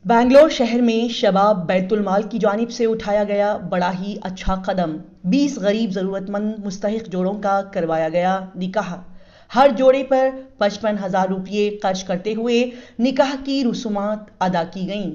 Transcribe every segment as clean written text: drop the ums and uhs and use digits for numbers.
बैंगलोर शहर में शबाब बैतुल माल की जानिब से उठाया गया बड़ा ही अच्छा कदम। 20 गरीब ज़रूरतमंद मुस्तहिक जोड़ों का करवाया गया निकाह। हर जोड़े पर 55,000 रुपये खर्च करते हुए निकाह की रसूमात अदा की गईं।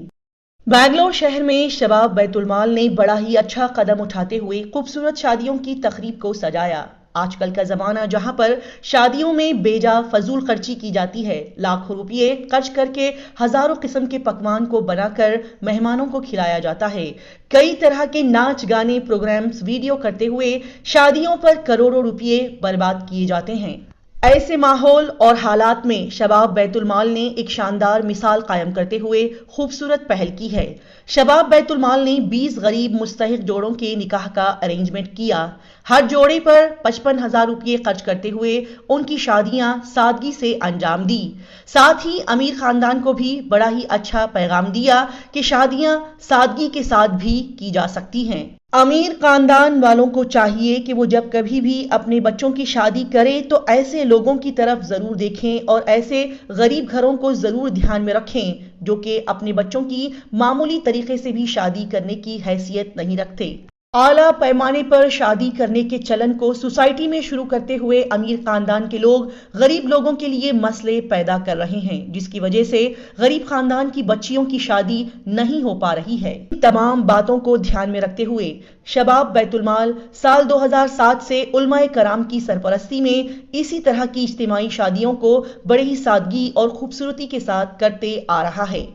बैंगलोर शहर में शबाब बैतुल माल ने बड़ा ही अच्छा कदम उठाते हुए खूबसूरत शादियों की तकरीब को सजाया। आजकल का जमाना जहां पर शादियों में बेजा फजूल खर्ची की जाती है, लाखों रुपये खर्च करके हजारों किस्म के पकवान को बनाकर मेहमानों को खिलाया जाता है। कई तरह के नाच गाने प्रोग्राम्स वीडियो करते हुए शादियों पर करोड़ों रुपये बर्बाद किए जाते हैं। ऐसे माहौल और हालात में शबाब बैतुल माल ने एक शानदार मिसाल कायम करते हुए खूबसूरत पहल की है। शबाब बैतुल माल ने 20 गरीब मुस्तहिक जोड़ों के निकाह का अरेंजमेंट किया। हर जोड़े पर 55,000 रुपये खर्च करते हुए उनकी शादियां सादगी से अंजाम दी। साथ ही अमीर खानदान को भी बड़ा ही अच्छा पैगाम दिया कि शादियां सादगी के साथ भी की जा सकती हैं। अमीर खानदान वालों को चाहिए कि वो जब कभी भी अपने बच्चों की शादी करें तो ऐसे लोगों की तरफ जरूर देखें और ऐसे गरीब घरों को जरूर ध्यान में रखें जो कि अपने बच्चों की मामूली तरीके से भी शादी करने की हैसियत नहीं रखते। आला पैमाने पर शादी करने के चलन को सोसाइटी में शुरू करते हुए अमीर खानदान के लोग गरीब लोगों के लिए मसले पैदा कर रहे हैं, जिसकी वजह से गरीब खानदान की बच्चियों की शादी नहीं हो पा रही है। तमाम बातों को ध्यान में रखते हुए शबाब बैतुल माल साल 2007 से उलमाए कराम की सरपरस्ती में इसी तरह की इज्तिमाई शादियों को बड़े ही सादगी और खूबसूरती के साथ करते आ रहा है,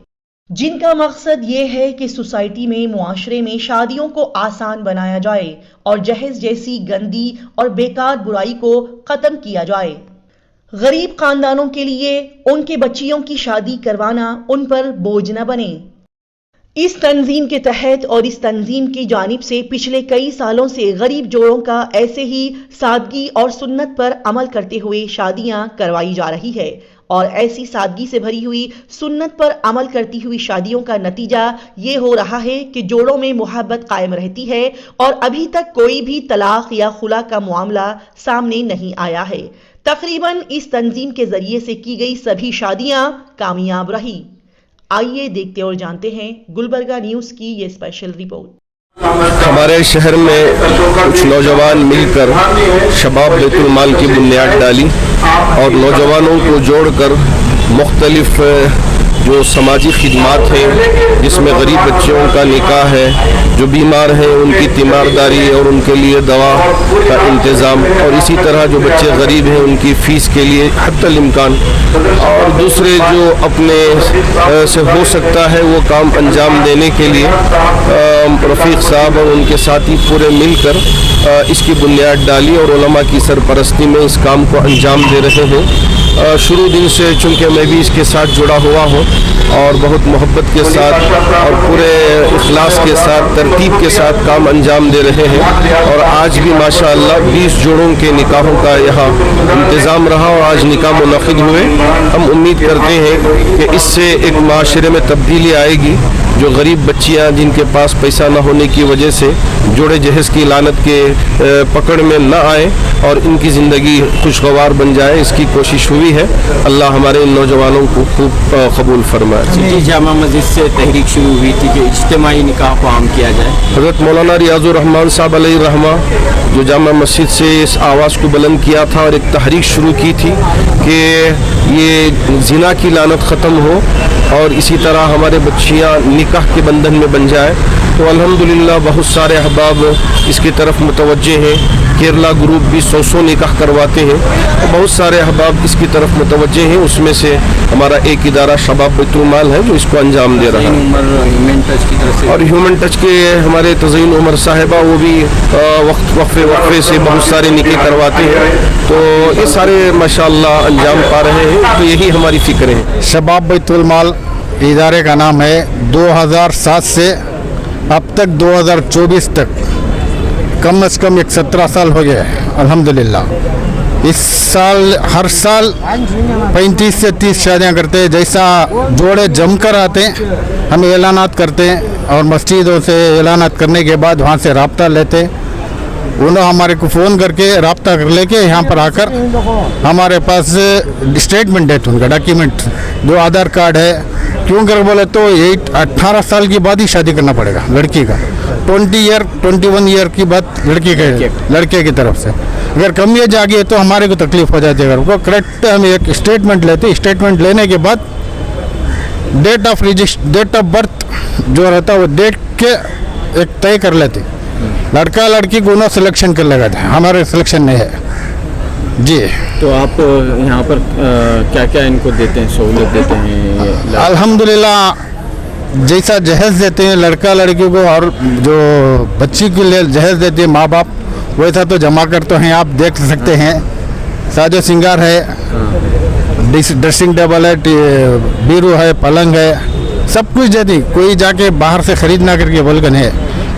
जिनका मकसद ये है कि सोसाइटी में मुआशरे में शादियों को आसान बनाया जाए और जहेज जैसी गंदी और बेकार बुराई को खत्म किया जाए। गरीब खानदानों के लिए उनके बच्चियों की शादी करवाना उन पर बोझ न बने। इस तंजीम के तहत और इस तंजीम की जानिब से पिछले कई सालों से गरीब जोड़ों का ऐसे ही सादगी और सुन्नत पर अमल करते हुए शादियां करवाई जा रही है और ऐसी सादगी से भरी हुई सुन्नत पर अमल करती हुई शादियों का नतीजा ये हो रहा है कि जोड़ों में मोहब्बत कायम रहती है और अभी तक कोई भी तलाक या खुला का मामला सामने नहीं आया है। तकरीबन इस तंजीम के जरिए से की गई सभी शादियां कामयाब रही। आइए देखते और जानते हैं गुलबर्गा न्यूज की ये स्पेशल रिपोर्ट। हमारे शहर में कुछ नौजवान मिलकर शबाब बैतुल माल की बुनियाद डाली और नौजवानों को जोड़कर मुख्तलिफ जो समाजी खिदमात हैं, जिसमें गरीब बच्चों का निकाह है, जो बीमार हैं उनकी तीमारदारी और उनके लिए दवा का इंतज़ाम, और इसी तरह जो बच्चे गरीब हैं उनकी फ़ीस के लिए हत्तल इम्कान, और दूसरे जो अपने से हो सकता है वो काम अंजाम देने के लिए रफ़ीक साहब और उनके साथी पूरे मिलकर इसकी बुनियाद डाली और उलमा की सरपरस्ती में इस काम को अंजाम दे रहे हैं। शुरू दिन से चूँकि मैं भी इसके साथ जुड़ा हुआ हूँ और बहुत मोहब्बत के साथ और पूरे इखलास के साथ तरतीब के साथ काम अंजाम दे रहे हैं और आज भी माशाअल्लाह 20 जोड़ों के निकाहों का यहाँ इंतज़ाम रहा और आज निकाह मुनक़िद हुए। हम उम्मीद करते हैं कि इससे एक माशरे में तब्दीली आएगी। जो गरीब बच्चियाँ जिनके पास पैसा न होने की वजह से जोड़े जहेज़ की लानत के पकड़ में न आए और इनकी ज़िंदगी खुशगवार बन जाए, इसकी कोशिश हुई है। अल्लाह हमारे इन नौजवानों को खूब कबूल फरमाए। जी, जामा मस्जिद से तहरीक शुरू हुई थी कि इज्तिमाई निकाह को आम किया जाए। हज़रत मौलाना रियाजुर रहमान साहब अलैहि रहमा जो जामा मस्जिद से इस आवाज़ को बुलंद किया था और एक तहरीक शुरू की थी कि ये ज़िना की लानत ख़त्म हो और इसी तरह हमारे बच्चियाँ निकाह के बंधन में बन जाए, तो अल्हम्दुलिल्लाह बहुत सारे अहबाब इसकी तरफ मुतवज्जे हैं। केरला ग्रुप भी 100 निकाह करवाते हैं, तो बहुत सारे अहबाब इसकी तरफ मुतवज्जे हैं। उसमें से हमारा एक इदारा शबाब बैतुल माल है जो इसको अंजाम दे रहा है और ह्यूमन टच के हमारे तज़ीन उमर साहिबा वो भी वक्फे से बहुत सारे निकाह करवाते हैं। तो ये सारे माशाअल्लाह अंजाम पा रहे हैं, तो यही हमारी फ़िक्र है। शबाब बैतुल माल इदारे का नाम है। 2007 से अब तक 2024 तक कम से कम 17 साल हो गए अल्हम्दुलिल्लाह। इस साल हर साल 35 से 30 शादियाँ करते हैं। जैसा जोड़े जमकर आते हैं हम ऐलानात करते हैं और मस्जिदों से ऐलानात करने के बाद वहाँ से रब्ता लेते हैं। उन्होंने हमारे को फ़ोन करके रब्ता कर लेके यहाँ पर आकर हमारे पास स्टेटमेंट है, उनका डॉक्यूमेंट जो आधार कार्ड है, क्यों कर बोले तो 18 साल के बाद ही शादी करना पड़ेगा लड़की का, 21 ईयर की बात लड़के की तरफ से। अगर कम एज आ गई तो हमारे को तकलीफ हो जाती है। अगर वो करेक्ट हम एक स्टेटमेंट लेते, स्टेटमेंट लेने के बाद डेट ऑफ बर्थ जो रहता है वो डेट के एक तय कर लेते, लड़का लड़की दोनों सिलेक्शन कर लगाते हैं, हमारे सिलेक्शन नहीं है जी। तो आप यहाँ पर क्या क्या इनको देते हैं, सहूलत देते हैं? अल्हम्दुलिल्लाह जैसा जहेज देते हैं लड़का लड़की को और जो बच्ची के लिए जहेज देते हैं माँ बाप, वैसा तो जमा करते हैं। आप देख सकते हैं साजो श्रृंगार है, ड्रेसिंग टेबल है, बीरू है, पलंग है, सब कुछ देती। कोई जाके बाहर से खरीद ना करके बोलकर है।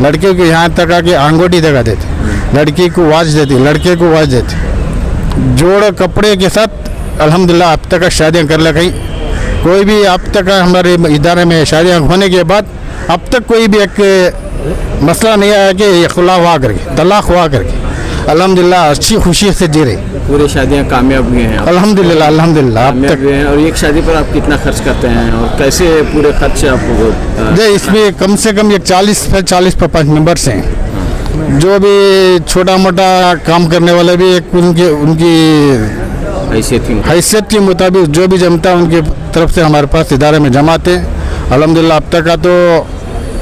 लड़के को यहाँ तक आके अंगूठी दगा देते, लड़की को वॉच देती, लड़के को वॉच देती, जोड़ कपड़े के साथ। अल्हम्दुलिल्लाह अब तक शादियाँ कर लगाई। कोई भी अब तक हमारे इदारे में शादियाँ होने के बाद अब तक कोई भी एक मसला नहीं आया कि ये खुला हुआ करके, तलाक हुआ करके। अल्हम्दुलिल्लाह अच्छी खुशी से जी रही। पूरी शादियाँ कामयाब हुई हैं? अल्हम्दुलिल्लाह अल्हम्दुलिल्लाह अब तक। और एक शादी पर आप कितना खर्च करते हैं और कैसे पूरे खर्च आपको? जी इसमें कम से कम एक 40 पर 5 मेंबर्स हैं। जो भी छोटा मोटा काम करने वाले भी एक उनकी हैसियत के मुताबिक जो भी जमता है उनकी तरफ से हमारे पास इदारे में जमाते। अल्हम्दुलिल्लाह अब तक का तो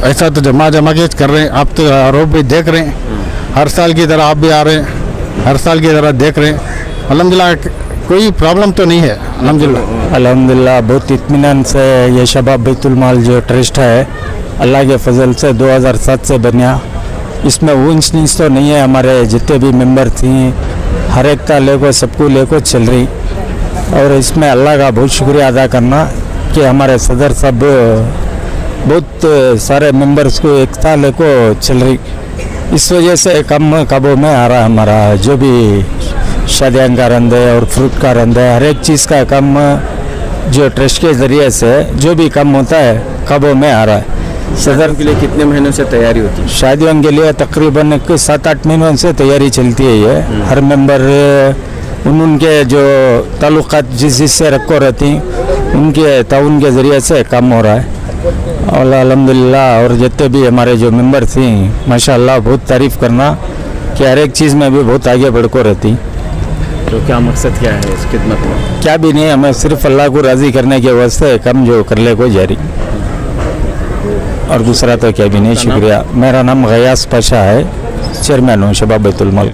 ऐसा तो जमा के कर रहे हैं। आप तो आरोप भी देख रहे हैं, हर साल की तरह आप भी आ रहे हैं, हर साल की तरह देख रहे हैं। अल्हम्दुलिल्लाह कोई प्रॉब्लम तो नहीं है। अल्हम्दुलिल्लाह बहुत इत्मीनान से ये शबाब बैतुल माल जो ट्रस्ट है अल्लाह के फजल से 2007 से बना। इसमें ऊंच नीच तो नहीं है, हमारे जितने भी मेंबर थी हर एक का लेको सबको लेको चल रही। और इसमें अल्लाह का बहुत शुक्रिया अदा करना कि हमारे सदर साहब बहुत सारे मेंबर्स को एकता लेको चल रही। इस वजह से कम काबू में आ रहा है हमारा जो भी शादियाँ का रंद है और फ्रूट का रंद है, हर एक चीज़ का कम जो ट्रस्ट के ज़रिए से जो भी कम होता है काबू में आ रहा है। सदर के लिए कितने महीनों से तैयारी होती है? शादियों के लिए तकरीबन 7-8 महीनों से तैयारी चलती है। ये हर मेंबर उनके जो ताल्लुकात जिससे रखो रहती उनके ताउन के ज़रिए से काम हो रहा है। और अल्हम्दुलिल्लाह और जितने भी हमारे जो मेंबर थी माशाअल्लाह बहुत तारीफ़ करना कि हर एक चीज़ में भी बहुत आगे बढ़को रहती। तो क्या मकसद क्या है इस खिदमत में? क्या भी नहीं, हमें सिर्फ अल्लाह को राज़ी करने के वास्ते कम जो कर ले को जारी, और दूसरा तो क्या भी नहीं। शुक्रिया। मेरा नाम गयास पाशा है, चेयरमैन हूँ शबाब बैतुल माल।